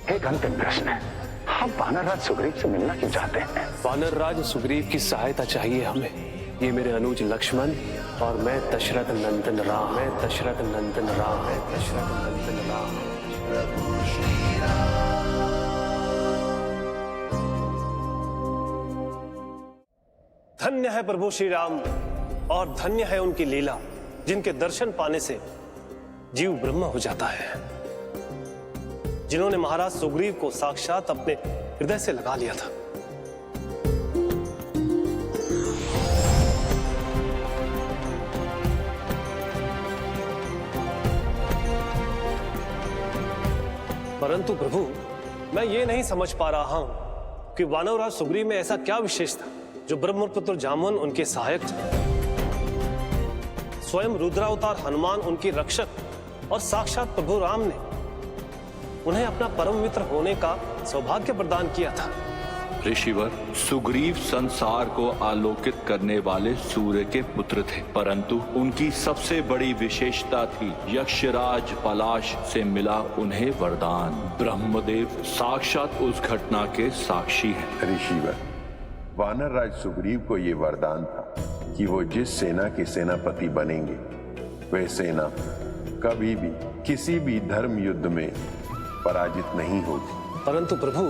एक अंतिम प्रश्न है, हम वानरराज सुग्रीव से मिलना क्यों चाहते हैं? वानरराज सुग्रीव की सहायता चाहिए हमें। ये मेरे अनुज लक्ष्मण और मैं दशरथ नंदन राम, मैं दशरथ नंदन राम, मैं दशरथ नंदन राम। धन्य है प्रभु श्री राम और धन्य है उनकी लीला, जिनके दर्शन पाने से जीव ब्रह्म हो जाता है, जिन्होंने महाराज सुग्रीव को साक्षात अपने हृदय से लगा लिया था। परंतु प्रभु, मैं ये नहीं समझ पा रहा हूं कि वानरराज सुग्रीव में ऐसा क्या विशेष था जो ब्रह्मपुत्र जामवन उनके सहायक थे, स्वयं रुद्रावतार हनुमान उनकी रक्षक और साक्षात प्रभु राम ने उन्हें अपना परम मित्र होने का सौभाग्य प्रदान किया था। ऋषिवर, सुग्रीव संसार को आलोकित करने वाले सूर्य के पुत्र थे, परंतु उनकी सबसे बड़ी विशेषता थी यक्षराज पलाश से मिला उन्हें वरदान। ब्रह्मदेव साक्षात उस घटना के साक्षी हैं। ऋषिवर, वानरराज सुग्रीव को ये वरदान था कि वो जिस सेना के सेनापति बनेंगे वह सेना कभी भी किसी भी धर्म युद्ध में पराजित नहीं होगी। परंतु प्रभु,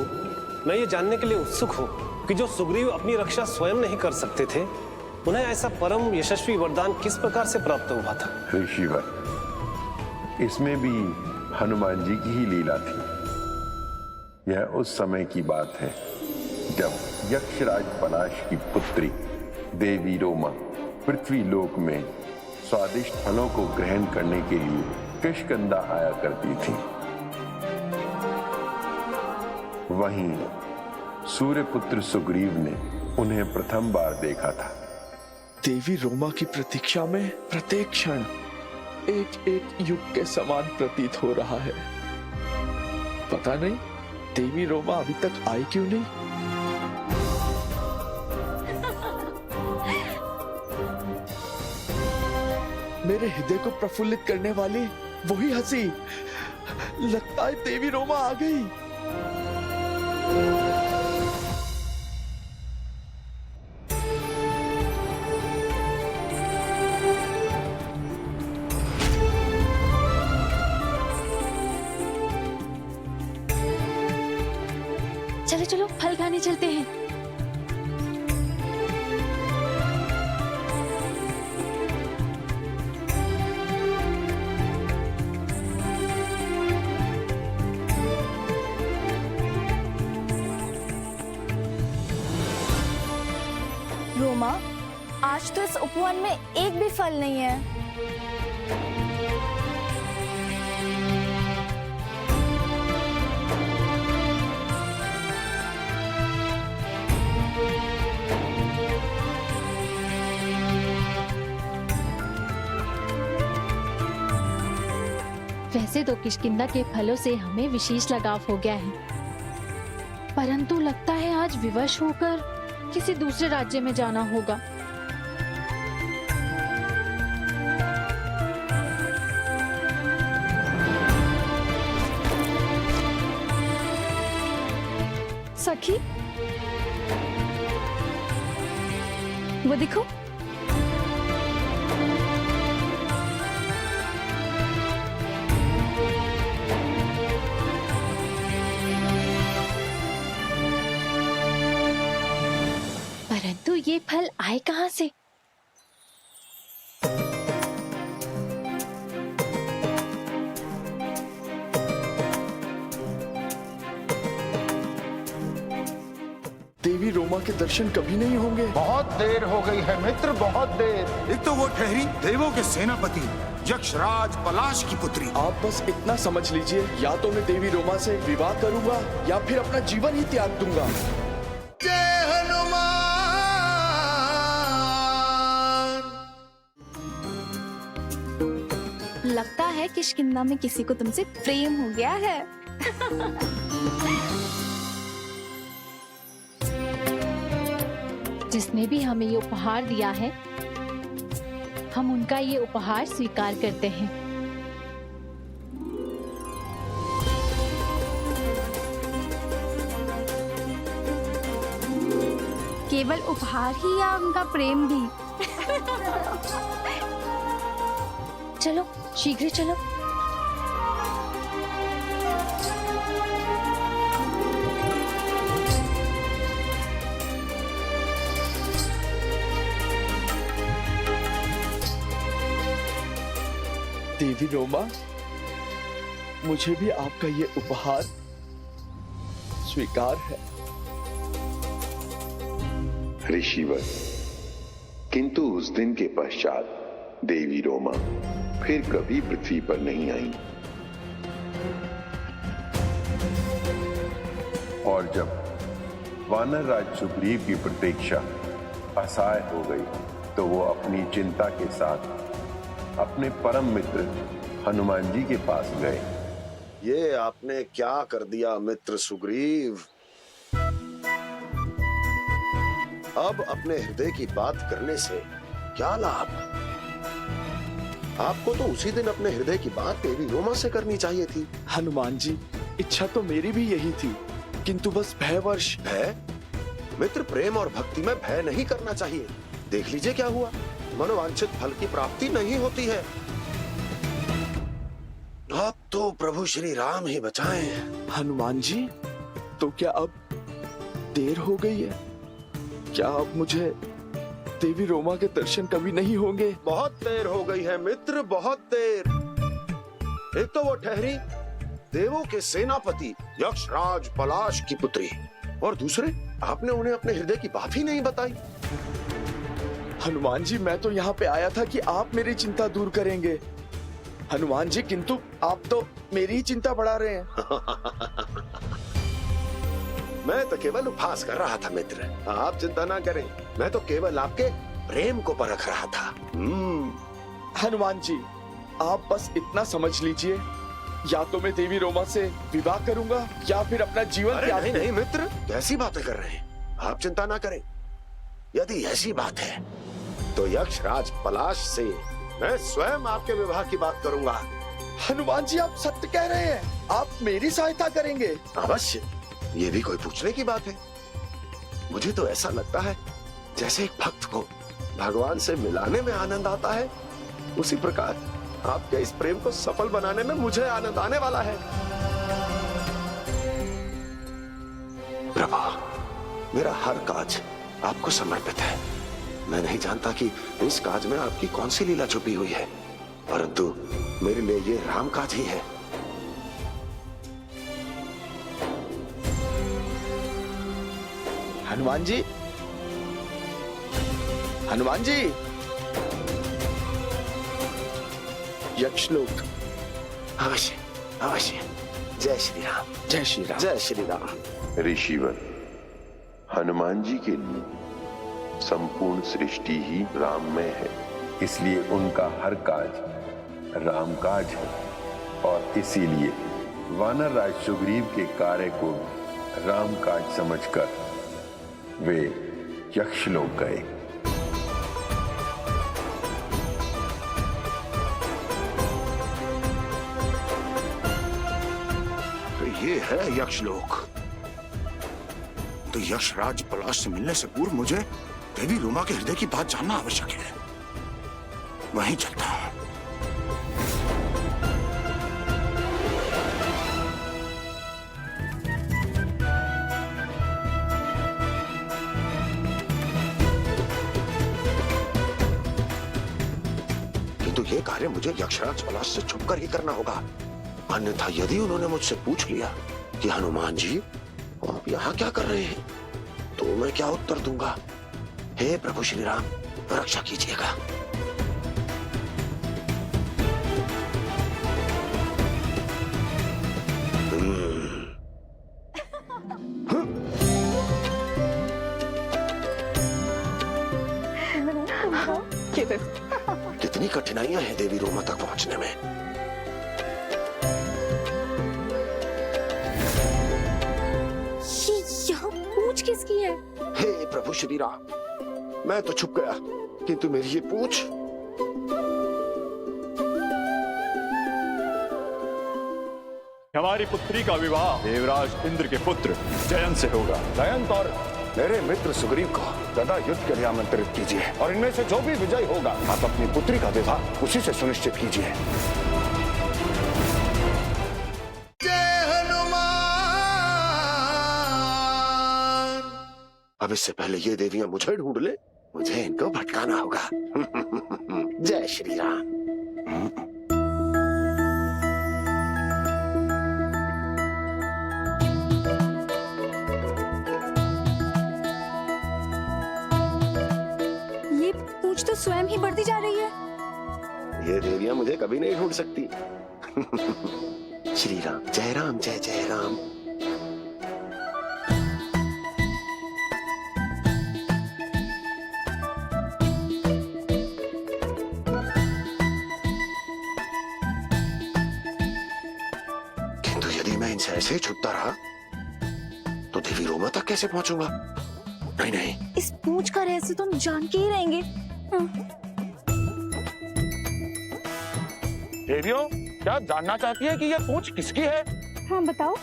मैं ये जानने के लिए उत्सुक हूँ कि जो सुग्रीव अपनी रक्षा स्वयं नहीं कर सकते थे, उन्हें ऐसा परम यशस्वी वरदान किस प्रकार से प्राप्त हुआ था? ऋषिवर, इसमें भी हनुमान जी की ही लीला थी। यह उस समय की बात है जब यक्षराज पलाश की पुत्री देवी रोमा पृथ्वी लोक में स्वादिष्ट फलों को ग्रहण करने के लिए किष्किंधा आया करती थी। वहीं सूर्यपुत्र सुग्रीव ने उन्हें प्रथम बार देखा था। देवी रोमा की प्रतीक्षा में प्रत्येक क्षण एक एक युग के समान प्रतीत हो रहा है। पता नहीं देवी रोमा अभी तक आई क्यों नहीं। मेरे हृदय को प्रफुल्लित करने वाली वही हंसी, लगता है देवी रोमा आ गई। चलो चलो फल खाने चलते हैं। रोमा, आज तो इस उपवन में एक भी फल नहीं है। वैसे तो किष्किंधा के फलों से हमें विशेष लगाव हो गया है, परंतु लगता है आज विवश होकर किसी दूसरे राज्य में जाना होगा। सखी, वो देखो, परंतु ये फल आए कहां से? देवी रोमा के दर्शन कभी नहीं होंगे। बहुत देर हो गई है मित्र, बहुत देर। एक तो वो ठहरी देवों के सेनापति यक्षराज पलाश की पुत्री। आप बस इतना समझ लीजिए, या तो मैं देवी रोमा से विवाह करूंगा या फिर अपना जीवन ही त्याग दूंगा। जय हनुमान। लगता है किष्किंधा में किसी को तुमसे प्रेम हो गया है। जिसने भी हमें ये उपहार दिया है, हम उनका ये उपहार स्वीकार करते हैं। केवल उपहार ही या उनका प्रेम भी? चलो शीघ्र चलो। देवी रोमा, मुझे भी आपका ये उपहार स्वीकार है। ऋषिवर, किंतु उस दिन के पश्चात देवी रोमा फिर कभी पृथ्वी पर नहीं आई। और जब वानर राज सुग्रीव की प्रतीक्षा असहाय हो गई तो वो अपनी चिंता के साथ अपने परम मित्र हनुमान जी के पास गए। ये आपने क्या कर दिया मित्र सुग्रीव? अब अपने हृदय की बात करने से क्या लाभ? आपको तो उसी दिन अपने हृदय की बात देवी रोमा से करनी चाहिए थी। हनुमान जी, इच्छा तो मेरी भी यही थी, किंतु बस भयवश। भय? मित्र, प्रेम और भक्ति में भय नहीं करना चाहिए। देख लीजिए क्या हुआ, मनोवांछित फल की प्राप्ति नहीं होती है। अब तो प्रभु श्री राम ही बचाएं। हनुमान जी, तो क्या अब देर हो गई है? क्या अब मुझे देवी रोमा के दर्शन कभी नहीं होंगे? बहुत देर हो गई है मित्र, बहुत देर। एक तो वो ठहरी देवों के सेनापति यक्षराज पलाश की पुत्री, और दूसरे आपने उन्हें अपने हृदय की बात ही नहीं बताई। हनुमान जी, मैं तो यहाँ पे आया था कि आप मेरी चिंता दूर करेंगे। हनुमान जी, किंतु आप तो मेरी ही चिंता बढ़ा रहे हैं। मैं तो केवल उपहास कर रहा था मित्र, आप चिंता ना करें। मैं तो केवल आपके प्रेम को परख रहा था। हनुमान जी, आप बस इतना समझ लीजिए, या तो मैं देवी रोमा से विवाह करूंगा या फिर अपना जीवन त्याग नहीं नहीं मित्र, कैसी बातें कर रहे हैं आप? चिंता ना करें। यदि ऐसी बात है तो यक्षराज पलाश से मैं स्वयं आपके विवाह की बात करूंगा। हनुमान जी, आप सत्य कह रहे हैं? आप मेरी सहायता करेंगे? अवश्य, ये भी कोई पूछने की बात है? मुझे तो ऐसा लगता है जैसे एक भक्त को भगवान से मिलाने में आनंद आता है, उसी प्रकार आपके इस प्रेम को सफल बनाने में मुझे आनंद आने वाला है। प्रभु, मेरा हर काज आपको समर्पित है। मैं नहीं जानता कि इस काज में आपकी कौन सी लीला छुपी हुई है, परंतु मेरे लिए ये राम काज ही है। हनुमान जी, हनुमान जी, यक्षलोक। अवश्य अवश्य। जय श्री राम। जय श्री राम। जय श्री राम। ऋषिवर, हनुमान जी के लिए संपूर्ण सृष्टि ही राममय है, इसलिए उनका हर काज राम काज है, और इसीलिए वानर राज सुग्रीव के कार्य को राम काज समझकर वे यक्षलोक गए। तो ये है यक्षलोक। तो यक्षराज पलाश से मिलने से पूर्व मुझे देवी रोमा के हृदय की बात जानना आवश्यक है। वहीं चलता हूं। किंतु ये कार्य मुझे यक्षराज पलाश से छुपकर ही करना होगा, अन्यथा यदि उन्होंने मुझसे पूछ लिया कि हनुमान जी आप यहाँ क्या कर रहे हैं, तो मैं क्या उत्तर दूंगा? हे प्रभु श्री राम, रक्षा कीजिएगा। कितनी कठिनाइयां हैं देवी रोमा तक पहुंचने में। यहाँ पूछ किसकी है? हे प्रभु श्री राम, मैं तो छुप गया, किंतु मेरी ये पूछ। हमारी पुत्री का विवाह देवराज इंद्र के पुत्र जयंत से होगा। जयंत और मेरे मित्र सुग्रीव को सदा युद्ध के लिए आमंत्रित कीजिए और इनमें से जो भी विजय होगा आप अपनी पुत्री का विवाह उसी से सुनिश्चित कीजिए। अब इससे पहले ये देवियां मुझे ढूंढ ले, मुझे इनको भटकाना होगा। जय श्री राम। ये पूछ तो स्वयं ही बढ़ती जा रही है। ये देवियां मुझे कभी नहीं ढूंढ सकती। श्री राम, जय राम, जय जय राम। किंतु यदि मैं इनसे ऐसे ही छुपता रहा तो देवी रोमा तक कैसे पहुंचूंगा? नहीं नहीं, इस पूछ का रहस्य तो हम जान के ही रहेंगे। देवियों, क्या आप जानना चाहती है कि यह पूंछ किसकी है? हाँ बताओ।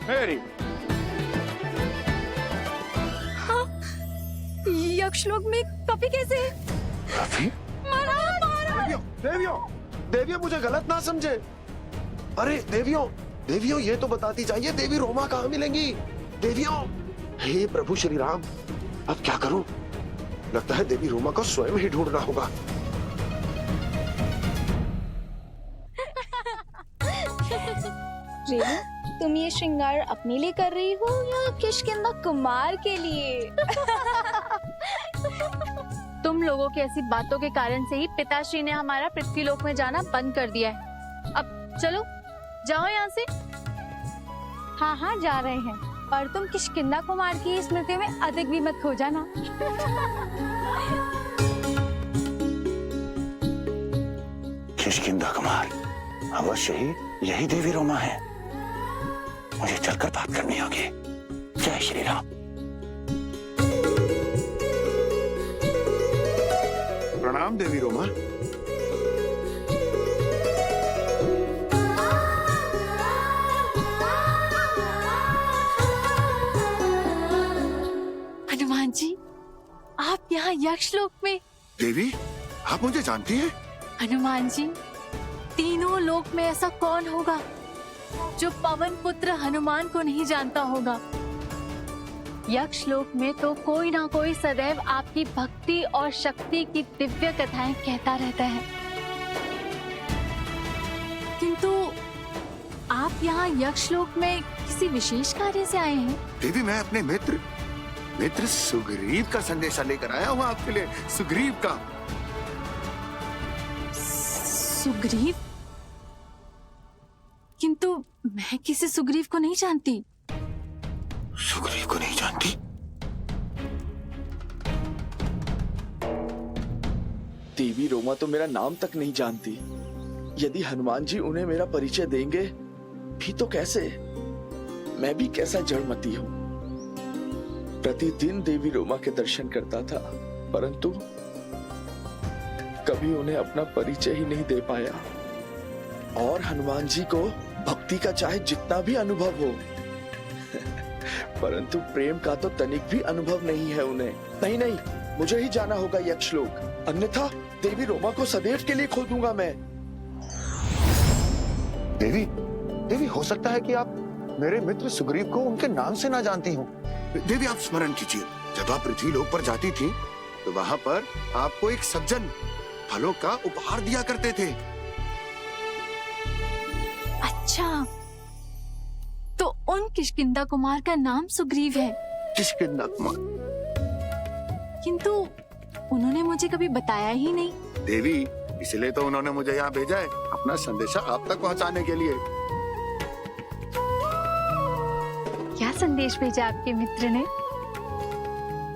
मेरी। हाँ, यक्षलोक में कभी कैसे? काफी? देवियों, देवियों मुझे गलत ना समझे। अरे देवियों, देवियों ये तो बताती चाहिए देवी रोमा कहाँ मिलेंगी? देवियों, हे प्रभु श्री राम, अब क्या करूं? लगता है देवी रोमा को स्वयं ही ढूंढना होगा। रेणु, तुम ये श्रृंगार अपने लिए कर रही हो या किष्किंधा कुमार के लिए? तुम लोगों की ऐसी बातों के कारण से ही पिताश्री ने हमारा पृथ्वीलोक में जाना बंद कर दिया है। अब चलो, जाओ यहाँ से। हाँ हाँ जा रहे हैं, पर तुम किष्किंधा कुमार की स्मृति में अधिक भी मत खो जाना। किष्किंधा कुमार, अवश्य ही यही देवी रोमा है। मुझे चलकर बात करनी होगी। जय श्री राम। प्रणाम देवी रोमा। हनुमान जी, आप यहाँ यक्षलोक में? देवी, आप मुझे जानती हैं? हनुमान जी, तीनों लोक में ऐसा कौन होगा जो पवन पुत्र हनुमान को नहीं जानता होगा? यक्षलोक में तो कोई ना कोई सदैव आपकी भक्ति और शक्ति की दिव्य कथाएं कहता रहता है, किंतु आप यहाँ यक्षलोक में किसी विशेष कार्य से आए हैं? देवी, मैं अपने मित्र सुग्रीव का संदेशा लेकर आया हूँ आपके लिए। सुग्रीव का। सुग्रीव? किंतु मैं किसी सुग्रीव को नहीं जानती। सुग्रीव को नहीं जानती? देवी रोमा तो मेरा नाम तक नहीं जानती। यदि हनुमान जी उन्हें मेरा परिचय देंगे भी तो कैसे? मैं भी कैसा जड़मती हूँ। प्रतिदिन देवी रोमा के दर्शन करता था, परंतु कभी उन्हें अपना परिचय ही नहीं दे पाया। और हनुमान जी को भक्ति का चाहे जितना भी अनुभव हो, परंतु प्रेम का तो तनिक भी अनुभव नहीं है उन्हें। नहीं नहीं, मुझे ही जाना होगा यक्षलोक, अन्यथा देवी रोमा को सदैव के लिए खो दूंगा मैं। देवी, हो सकता है कि आप मेरे मित्र सुग्रीव को उनके नाम से ना जानती हो। देवी, आप स्मरण कीजिए, जब आप पृथ्वीलोक पर जाती थी तो वहां पर आपको एक सज्जन फलों का उपहार दिया करते थे। अच्छा, तो उन किष्किंधा कुमार का नाम सुग्रीव है? किष्किंधा कुमार? किंतु उन्होंने मुझे कभी बताया ही नहीं। देवी, इसलिए तो उन्होंने मुझे यहाँ भेजा है, अपना संदेशा आप तक पहुँचाने के लिए। क्या संदेश भेजा आपके मित्र ने?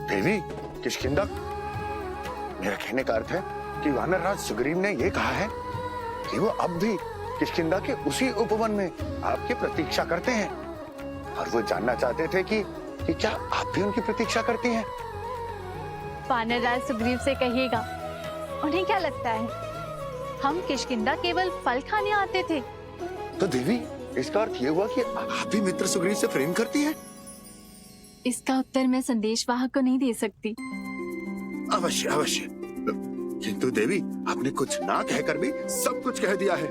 देवी, किष्किंधा, मेरा कहने का अर्थ है कि वानरराज सुग्रीव ने ये कहा है कि वो अब भी किष्किंधा के उसी उपवन में आपकी प्रतीक्षा करते हैं, और वो जानना चाहते थे कि क्या आप भी उनकी प्रतीक्षा करती हैं? वानरराज सुग्रीव से कहिएगा, उन्हें क्या लगता है हम किष्किंधा केवल फल खाने आते थे। तो देवी, इसका अर्थ ये हुआ कि आप भी मित्र सुग्रीव से प्रेम करती हैं? इसका उत्तर मैं संदेशवाहक को नहीं दे सकती। अवश्य अवश्य, किंतु देवी, आपने कुछ ना कहकर भी सब कुछ कह दिया है।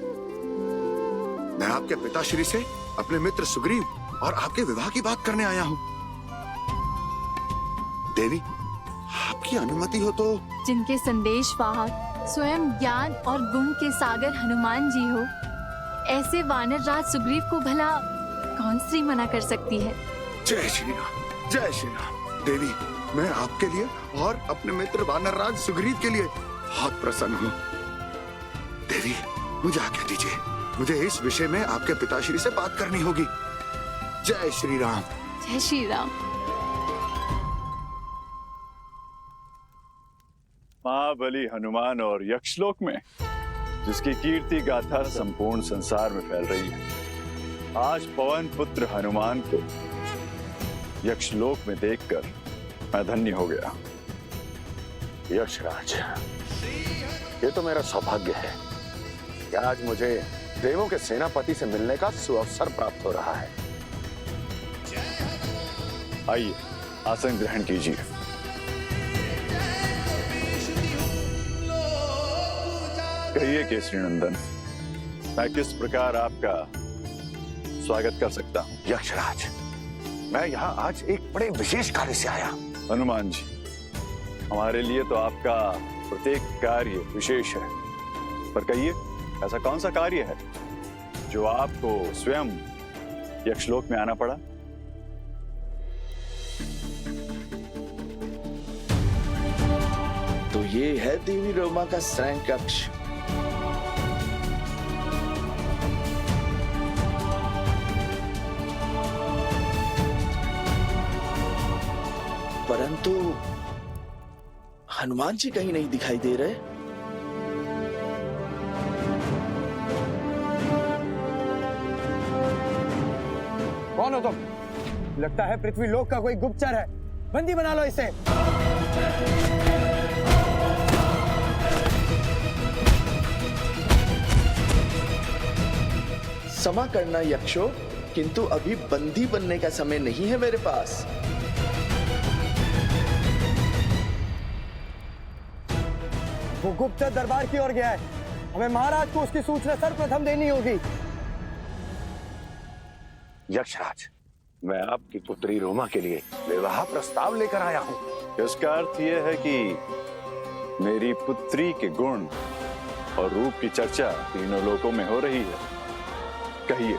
मैं आपके पिताश्री से अपने मित्र सुग्रीव और आपके विवाह की बात करने आया हूँ। देवी, आपकी अनुमति हो तो। जिनके संदेशवाहक स्वयं ज्ञान और गुण के सागर हनुमान जी हो, ऐसे वानर राज सुग्रीव को भला कौन स्त्री मना कर सकती है। जय श्री राम, जय श्री राम। देवी, मैं आपके लिए और अपने मित्र वानर राज सुग्रीव के लिए बहुत प्रसन्न हूँ। देवी, मुझे आज्ञा दीजिए, मुझे इस विषय में आपके पिताश्री से बात करनी होगी। जय श्री राम। जय श्री राम। महाबली हनुमान और यक्षलोक में, जिसकी कीर्ति गाथा संपूर्ण संसार में फैल रही है, आज पवन पुत्र हनुमान को यक्षलोक में देखकर मैं धन्य हो गया। यक्षराज, ये तो मेरा सौभाग्य है कि आज मुझे देवों के सेनापति से मिलने का सुअवसर प्राप्त हो रहा है। आइए, आसन ग्रहण कीजिए। कहिए केसरी नंदन, मैं किस प्रकार आपका स्वागत कर सकता हूँ? यक्षराज, मैं यहाँ आज एक बड़े विशेष कार्य से आया। हनुमान जी, हमारे लिए तो आपका प्रत्येक कार्य विशेष है, पर कहिए, ऐसा कौन सा कार्य है जो आपको स्वयं यक्षलोक में आना पड़ा? तो ये है देवी रोमा का शयन कक्ष। परंतु हनुमान जी कहीं नहीं दिखाई दे रहे। कौन हो तुम? लगता है पृथ्वी लोक का कोई गुप्तचर है। बंदी बना लो इसे। क्षमा करना यक्षो, किंतु अभी बंदी बनने का समय नहीं है मेरे पास। वो गुप्तचर दरबार की ओर गया है। हमें महाराज को उसकी सूचना सर्वप्रथम देनी होगी। यक्षराज, मैं आपकी पुत्री रोमा के लिए विवाह प्रस्ताव लेकर आया हूँ। इसका अर्थ यह है कि मेरी पुत्री के गुण और रूप की चर्चा तीनों लोकों में हो रही है। कहिए,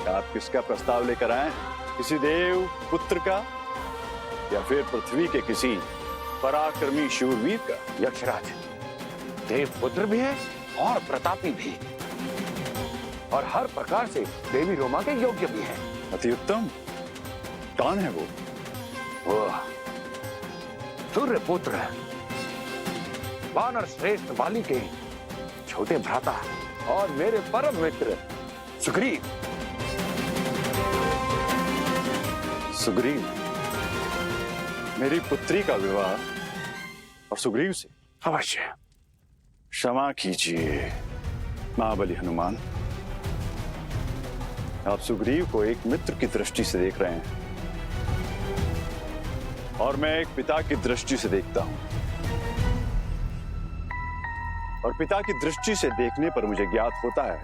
आप किसका प्रस्ताव लेकर आए हैं? किसी देव पुत्र का या फिर पृथ्वी के किसी पराक्रमी शूरवीर का? यक्षराज, देव पुत्र भी है और प्रतापी भी, और हर प्रकार से देवी रोमा के योग्य भी है। अति उत्तम। कौन है वो? सूर्य पुत्र, वानर श्रेष्ठ बाली के छोटे भ्राता और मेरे परम मित्र सुग्रीव। सुग्रीव, मेरी पुत्री का विवाह और सुग्रीव से? अवश्य। क्षमा कीजिए महाबली हनुमान, आप सुग्रीव को एक मित्र की दृष्टि से देख रहे हैं और मैं एक पिता की दृष्टि से देखता हूं, और पिता की दृष्टि से देखने पर मुझे ज्ञात होता है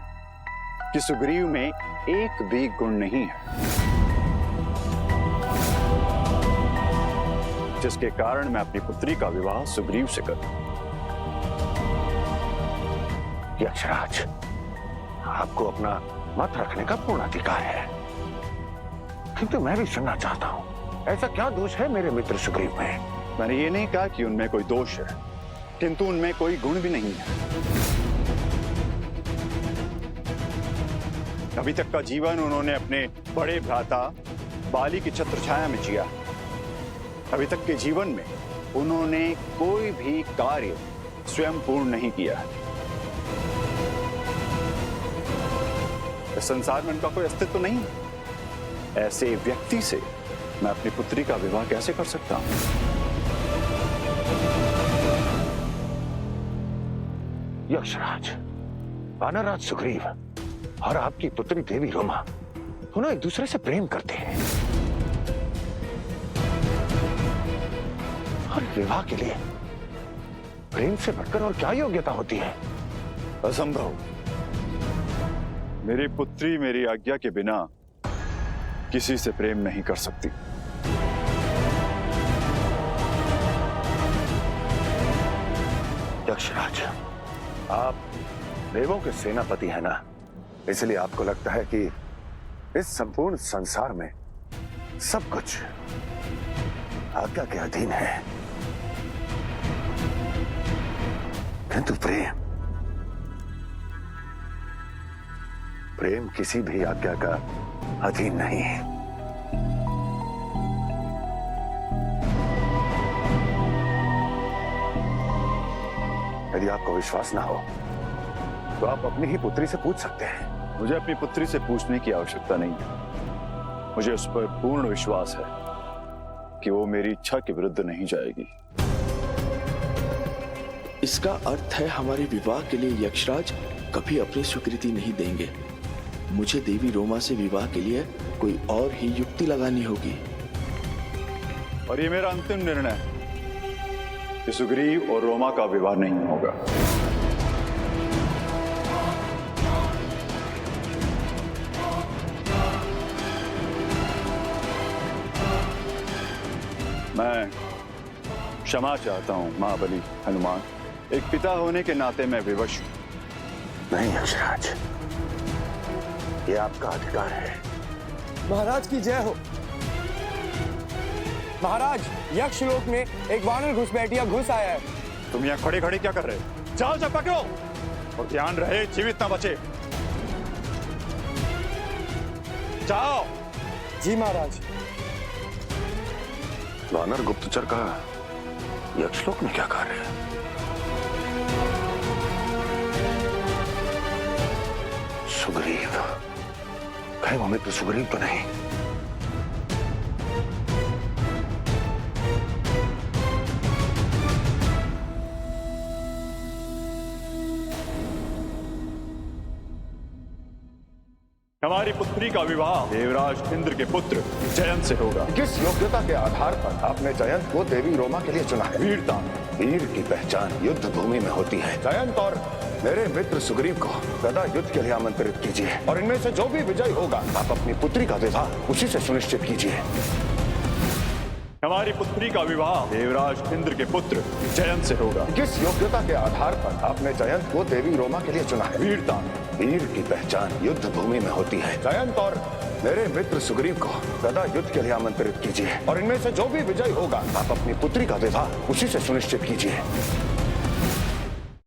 कि सुग्रीव में एक भी गुण नहीं है जिसके कारण मैं अपनी पुत्री का विवाह सुग्रीव से करूं। यक्षराज, आपको अपना मत रखने का पूर्ण अधिकार है, किंतु मैं भी सुनना चाहता हूं, ऐसा क्या दोष है मेरे मित्र सुग्रीव में? मैंने ये नहीं कहा कि उनमें कोई दोष है, किंतु उनमें कोई गुण भी नहीं है। अभी तक का जीवन उन्होंने अपने बड़े भ्राता बाली की छत्रछाया में जिया। अभी तक के जीवन में उन्होंने कोई भी कार्य स्वयं पूर्ण नहीं किया है। इस संसार में उनका कोई अस्तित्व नहीं है। ऐसे व्यक्ति से मैं अपनी पुत्री का विवाह कैसे कर सकता हूं? यक्षराज, वानरराज सुग्रीव और आपकी पुत्री देवी रोमा दोनों एक दूसरे से प्रेम करते हैं और विवाह के लिए प्रेम से बढ़कर और क्या योग्यता होती है? असंभव। मेरी पुत्री मेरी आज्ञा के बिना किसी से प्रेम नहीं कर सकती। यक्षराज, आप देवों के सेनापति हैं ना, इसलिए आपको लगता है कि इस संपूर्ण संसार में सब कुछ आज्ञा के अधीन है, किंतु प्रेम किसी भी आज्ञा का अधीन नहीं है। यदि आपको विश्वास ना हो तो आप अपनी ही पुत्री से पूछ सकते हैं। मुझे अपनी पुत्री से पूछने की आवश्यकता नहीं है। मुझे उस पर पूर्ण विश्वास है कि वो मेरी इच्छा के विरुद्ध नहीं जाएगी। इसका अर्थ है हमारे विवाह के लिए यक्षराज कभी अपनी स्वीकृति नहीं देंगे। मुझे देवी रोमा से विवाह के लिए कोई और ही युक्ति लगानी होगी। और ये मेरा अंतिम निर्णय है कि सुग्रीव और रोमा का विवाह नहीं होगा। मैं क्षमा चाहता हूं महाबली हनुमान। एक पिता होने के नाते मैं विवश हूं। नहीं यक्षराज, ये आपका अधिकार है। महाराज की जय हो। महाराज, यक्ष लोक में एक वानर घुसपैठिया घुस आया है। तुम यहाँ खड़े खड़े क्या कर रहे हो? जाओ जा पकड़ो और ध्यान रहे जीवित ना बचे। जाओ। जी महाराज। वानर गुप्तचर का यक्षलोक में क्या कार्य है? सुग्रीव, कहीं वो मित्र सुग्रीव तो नहीं? हमारी पुत्री का विवाह देवराज इंद्र के पुत्र जयंत से होगा। किस योग्यता के आधार पर आपने जयंत को देवी रोमा के लिए चुना है? वीरता। वीर की पहचान युद्ध भूमि में होती है। जयंत और मेरे मित्र सुग्रीव को गदा युद्ध के लिए आमंत्रित कीजिए और इनमें से जो भी विजयी होगा आप अपनी पुत्री का विवाह उसी से सुनिश्चित कीजिए। हमारी पुत्री का विवाह देवराज इंद्र के पुत्र जयंत से होगा। किस योग्यता के आधार पर आपने जयंत को देवी रोमा के लिए चुना है? वीरता। वीर की पहचान युद्ध भूमि में होती है। जयंत और मेरे मित्र सुग्रीव को गदा युद्ध के लिए आमंत्रित कीजिए और इनमें से जो भी विजयी होगा आप अपनी पुत्री का विवाह उसी से सुनिश्चित कीजिए।